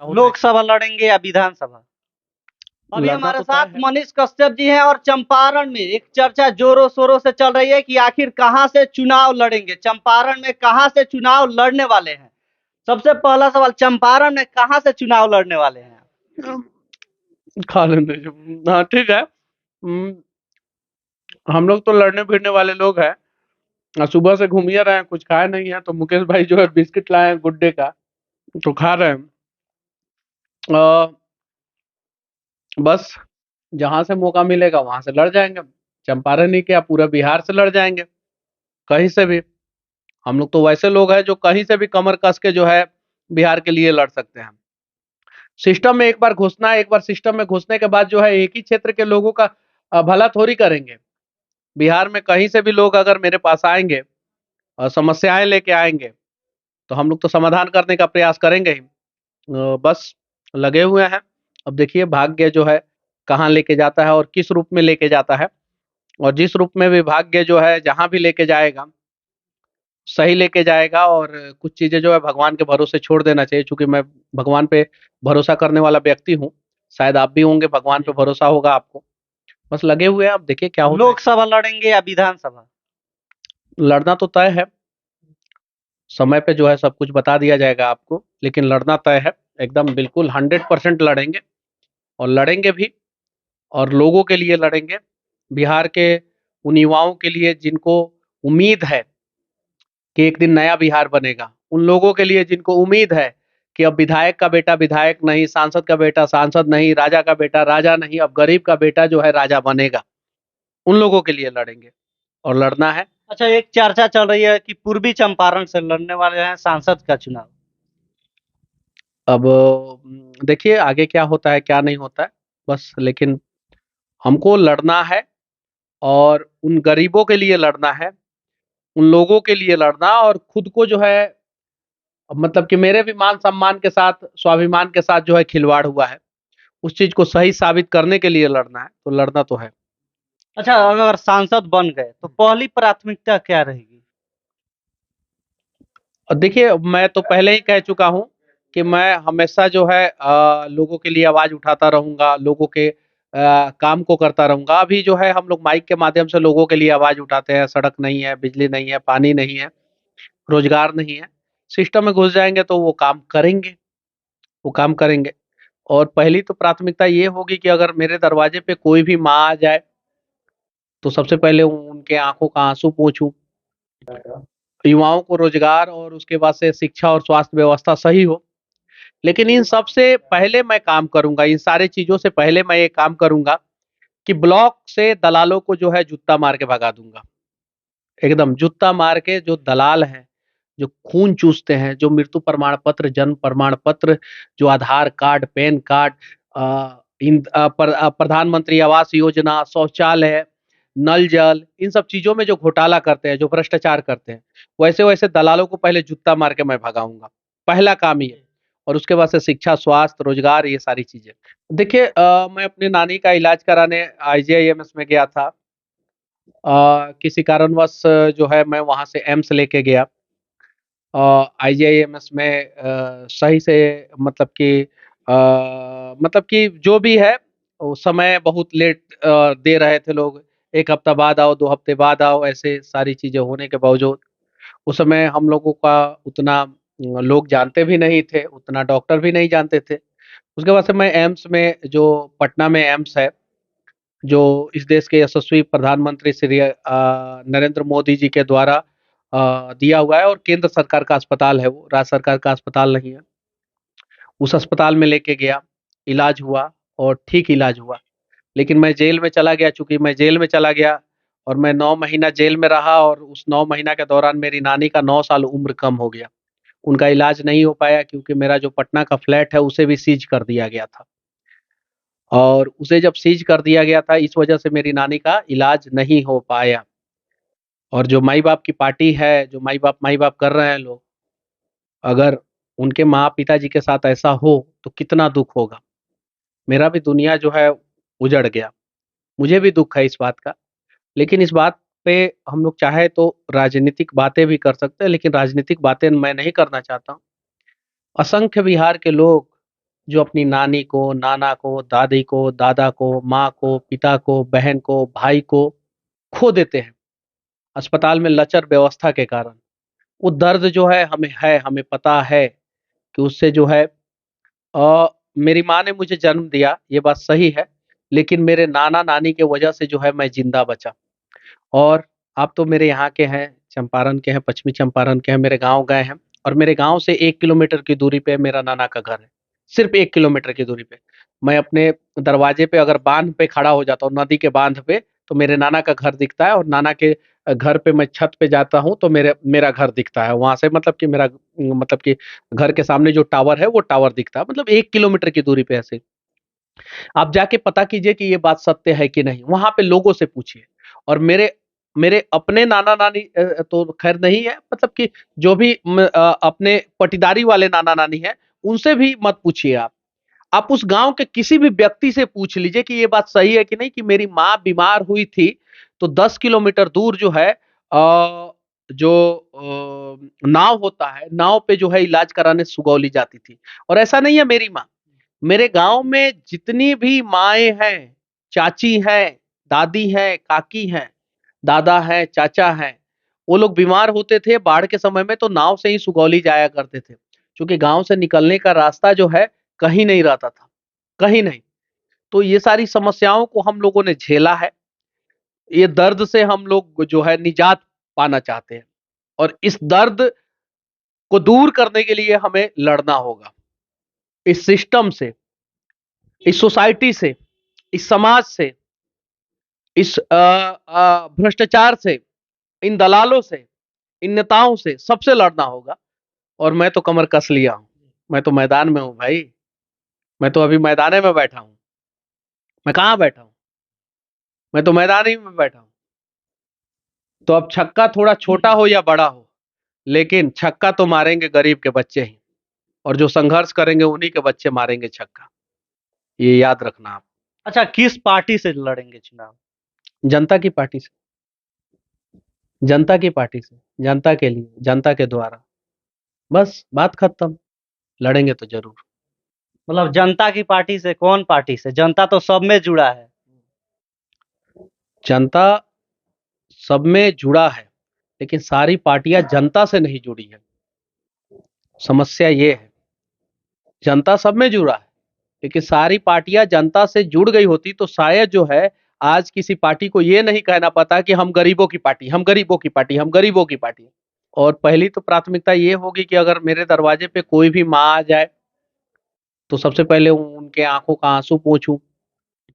होता है। लोकसभा लड़ेंगे या विधानसभा? अभी लड़ना हमारे तो तय साथ है। मनीष कश्यप जी हैं और चंपारण में एक चर्चा जोरों शोरों से चल रही है कि आखिर कहां से चुनाव लड़ेंगे, चंपारण में कहां से चुनाव लड़ने वाले हैं। सबसे पहला सवाल, चंपारण में कहां से चुनाव लड़ने वाले हैं? अम, खा लेने हाँ ठीक है। हम लोग तो लड़ने भिड़ने वाले लोग हैं। सुबह से घूम ही रहे हैं, कुछ खाए नहीं है, तो मुकेश भाई जो है बिस्किट लाए हैं गुड डे का, तो खा रहे हैं। अ, बस जहां से मौका मिलेगा वहां से लड़ जाएंगे। चंपारण ही क्या, पूरा बिहार से लड़ जाएंगे, कहीं से भी। हम लोग तो वैसे लोग हैं जो कहीं से भी कमर कस के जो है बिहार के लिए लड़ सकते हैं। सिस्टम में एक बार घुसना है, एक बार सिस्टम में घुसने के बाद जो है एक ही क्षेत्र के लोगों का भला थोड़ी करेंगे। बिहार में कहीं से भी लोग अगर मेरे पास आएंगे और समस्याएं लेके आएंगे, तो हम लोग तो समाधान करने का प्रयास करेंगे ही। बस लगे हुए हैं। अब देखिए भाग्य जो है कहाँ लेके जाता है और किस रूप में लेके जाता है। और जिस रूप में भी भाग्य जो है जहाँ भी लेके जाएगा, सही लेके जाएगा। और कुछ चीजें जो है भगवान के भरोसे छोड़ देना चाहिए, क्योंकि मैं भगवान पे भरोसा करने वाला व्यक्ति हूँ। शायद आप भी होंगे, भगवान पे भरोसा होगा आपको। बस लगे हुए हैं, अब देखिए क्या होता है। लोकसभा लड़ेंगे या विधानसभा? लड़ना तो तय है, समय पे जो है सब कुछ बता दिया जाएगा आपको, लेकिन लड़ना तय है। एकदम बिल्कुल 100% लड़ेंगे, और लड़ेंगे भी। और लोगों के लिए लड़ेंगे, बिहार के उन युवाओं के लिए जिनको उम्मीद है कि एक दिन नया बिहार बनेगा। उन लोगों के लिए जिनको उम्मीद है कि अब विधायक का बेटा विधायक नहीं, सांसद का बेटा सांसद नहीं, राजा का बेटा राजा नहीं, अब गरीब का बेटा जो है राजा बनेगा। उन लोगों के लिए लड़ेंगे, और लड़ना है। अच्छा, एक चर्चा चल रही है कि पूर्वी चंपारण से लड़ने वाले हैं सांसद का चुनाव। अब देखिए आगे क्या होता है क्या नहीं होता है, बस। लेकिन हमको लड़ना है, और उन गरीबों के लिए लड़ना है, उन लोगों के लिए लड़ना। और खुद को जो है, मतलब कि मेरे भी मान सम्मान के साथ, स्वाभिमान के साथ जो है खिलवाड़ हुआ है, उस चीज को सही साबित करने के लिए लड़ना है, तो लड़ना तो है। अच्छा, अगर सांसद बन गए तो पहली प्राथमिकता क्या रहेगी? और देखिए मैं तो पहले ही कह चुका हूँ कि मैं हमेशा जो है लोगों के लिए आवाज उठाता रहूंगा, लोगों के काम को करता रहूंगा। अभी जो है हम लोग माइक के माध्यम से लोगों के लिए आवाज उठाते हैं। सड़क नहीं है, बिजली नहीं है, पानी नहीं है, रोजगार नहीं है। सिस्टम में घुस जाएंगे तो वो काम करेंगे, वो काम करेंगे। और पहली तो प्राथमिकता ये होगी कि अगर मेरे दरवाजे पे कोई भी माँ आ जाए, तो सबसे पहले उनके आंखों का आंसू पोंछूं। युवाओं को रोजगार, और उसके बाद से शिक्षा और स्वास्थ्य व्यवस्था सही हो। लेकिन इन सब से पहले मैं काम करूंगा, इन सारी चीजों से पहले मैं ये काम करूंगा कि ब्लॉक से दलालों को जो है जूता मार के भगा दूंगा। एकदम जूता मार के। जो दलाल हैं, जो खून चूसते हैं, जो मृत्यु प्रमाण पत्र, जन्म प्रमाण पत्र, जो आधार कार्ड, पैन कार्ड, प्रधानमंत्री आवास योजना, शौचालय, नल जल, इन सब चीजों में जो घोटाला करते हैं, जो भ्रष्टाचार करते हैं, वैसे वैसे दलालों को पहले जूता मार के मैं भगाऊंगा। पहला काम ये। और उसके बाद से शिक्षा, स्वास्थ्य, रोजगार, ये सारी चीजें। देखिए मैं अपनी नानी का इलाज कराने आईजीआईएमएस में गया था। किसी कारणवश जो है मैं वहां से एम्स लेके गया। आईजीआईएमएस में सही से, मतलब कि मतलब कि जो भी है, वो समय बहुत लेट दे रहे थे लोग। एक हफ्ता बाद आओ, 2 हफ्ते बाद आओ, ऐसे सारी चीजें होने के बावजूद उस समय हम लोगों का उतना लोग जानते भी नहीं थे, उतना डॉक्टर भी नहीं जानते थे। उसके बाद से मैं एम्स में, जो पटना में एम्स है, जो इस देश के यशस्वी प्रधानमंत्री श्री नरेंद्र मोदी जी के द्वारा दिया हुआ है, और केंद्र सरकार का अस्पताल है, वो राज्य सरकार का अस्पताल नहीं है। उस अस्पताल में लेके गया, इलाज हुआ, और ठीक इलाज हुआ। लेकिन मैं जेल में चला गया, चूंकि मैं जेल में चला गया और मैं 9 महीना जेल में रहा, और उस 9 महीना के दौरान मेरी नानी का 9 साल उम्र कम हो गया। उनका इलाज नहीं हो पाया, क्योंकि मेरा जो पटना का फ्लैट है उसे भी सीज कर दिया गया था। और उसे जब सीज कर दिया गया था, इस वजह से मेरी नानी का इलाज नहीं हो पाया। और जो माई बाप की पार्टी है, जो माई बाप कर रहे हैं लोग, अगर उनके माँ पिताजी के साथ ऐसा हो तो कितना दुख होगा। मेरा भी दुनिया जो है उजड़ गया। मुझे भी दुख है इस बात का। लेकिन इस बात पे हम लोग चाहे तो राजनीतिक बातें भी कर सकते हैं, लेकिन राजनीतिक बातें मैं नहीं करना चाहता हूँ। असंख्य बिहार के लोग जो अपनी नानी को, नाना को, दादी को, दादा को, माँ को, पिता को, बहन को, भाई को खो देते हैं अस्पताल में लचर व्यवस्था के कारण। वो दर्द जो है, हमें पता है कि उससे जो है मेरी माँ ने मुझे जन्म दिया, ये बात सही है, लेकिन मेरे नाना-नानी के वजह से जो है मैं ज़िंदा बचा। और आप तो मेरे यहाँ के हैं, चंपारण के हैं, पश्चिमी चंपारण के हैं, मेरे गाँव गए हैं और मेरे गाँव से 1 किलोमीटर की दूरी पे मेरा नाना का घर है। सिर्फ़ 1 किलोमीटर की दूरी पे। मैं अपने दरवाजे पे अगर बाँध पे खड़ा हो जाता हूँ, नदी के बाँध पे, तो मेरे नाना का घर दिखता है और नाना के घर पे मैं छत पे जाता हूँ, तो मेरा घर दिखता है। वहाँ से मतलब कि मतलब कि घर के सामने जो टावर है, वो टावर दिखता है। मतलब 1 किलोमीटर की दूरी पे ऐसे। आप जाके पता कीजिए कि ये बात सत्य है कि नहीं, वहाँ पे लोगों से पूछिए। और मेरे मेरे अपने नाना-नानी तो ख़ैर नहीं है, मतलब कि जो भी अपने पटीदारी वाले नाना-नानी हैं, उनसे भी मत पूछिए आप। आप उस गाँव के किसी भी व्यक्ति से पूछ लीजिए कि ये बात सही है कि नहीं कि मेरी माँ बीमार हुई थी, तो 10 किलोमीटर दूर जो है जो नाव होता है, नाव पे जो है इलाज कराने सुगौली जाती थी। और ऐसा नहीं है मेरी माँ, मेरे गाँव में जितनी भी माएँ हैं, चाची हैं, दादी हैं, काकी हैं, दादा हैं, चाचा हैं, वो लोग बीमार होते थे बाढ़ के समय में तो नाव से ही सुगौली जाया करते थे। क्योंकि गाँव से निकलने का रास्ता जो है कहीं नहीं रहता था, कहीं नहीं। तो ये सारी समस्याओं को हम लोगों ने झेला है। ये दर्द से हम लोग जो है निजात पाना चाहते हैं और इस दर्द को दूर करने के लिए हमें लड़ना होगा। इस सिस्टम से, इस सोसाइटी से, इस समाज से, इस भ्रष्टाचार से, इन दलालों से, इन नेताओं से, सबसे लड़ना होगा। और मैं तो कमर कस लिया हूँ। मैं तो मैदान में हूँ भाई। मैं तो अभी मैदाने में बैठा हूँ। मैं कहाँ बैठा हूँ? मैं तो मैदान ही में बैठा हूँ। तो अब छक्का थोड़ा छोटा हो या बड़ा हो, लेकिन छक्का तो मारेंगे गरीब के बच्चे ही और जो संघर्ष करेंगे उन्हीं के बच्चे मारेंगे छक्का। ये याद रखना आप। अच्छा, किस पार्टी से लड़ेंगे चुनाव? जनता की पार्टी से, जनता की पार्टी से, जनता के लिए, जनता के द्वारा। बस बात खत्म। लड़ेंगे तो ज़रूर। मतलब जनता की पार्टी से, कौन पार्टी से? जनता तो सब में जुड़ा है। जनता सब में जुड़ा है, लेकिन सारी पार्टियाँ जनता से नहीं जुड़ी हैं। समस्या ये है। जनता सब में जुड़ा है, लेकिन सारी पार्टियाँ जनता से जुड़ गई होती तो शायद जो है आज किसी पार्टी को ये नहीं कहना पड़ता कि हम गरीबों की पार्टी, हम गरीबों की पार्टी, हम गरीबों की पार्टी। और पहली तो प्राथमिकता ये होगी कि अगर मेरे दरवाजे पे कोई भी माँ आ जाए, तो सबसे पहले उनके आँखों का आँसू पोंछूँ।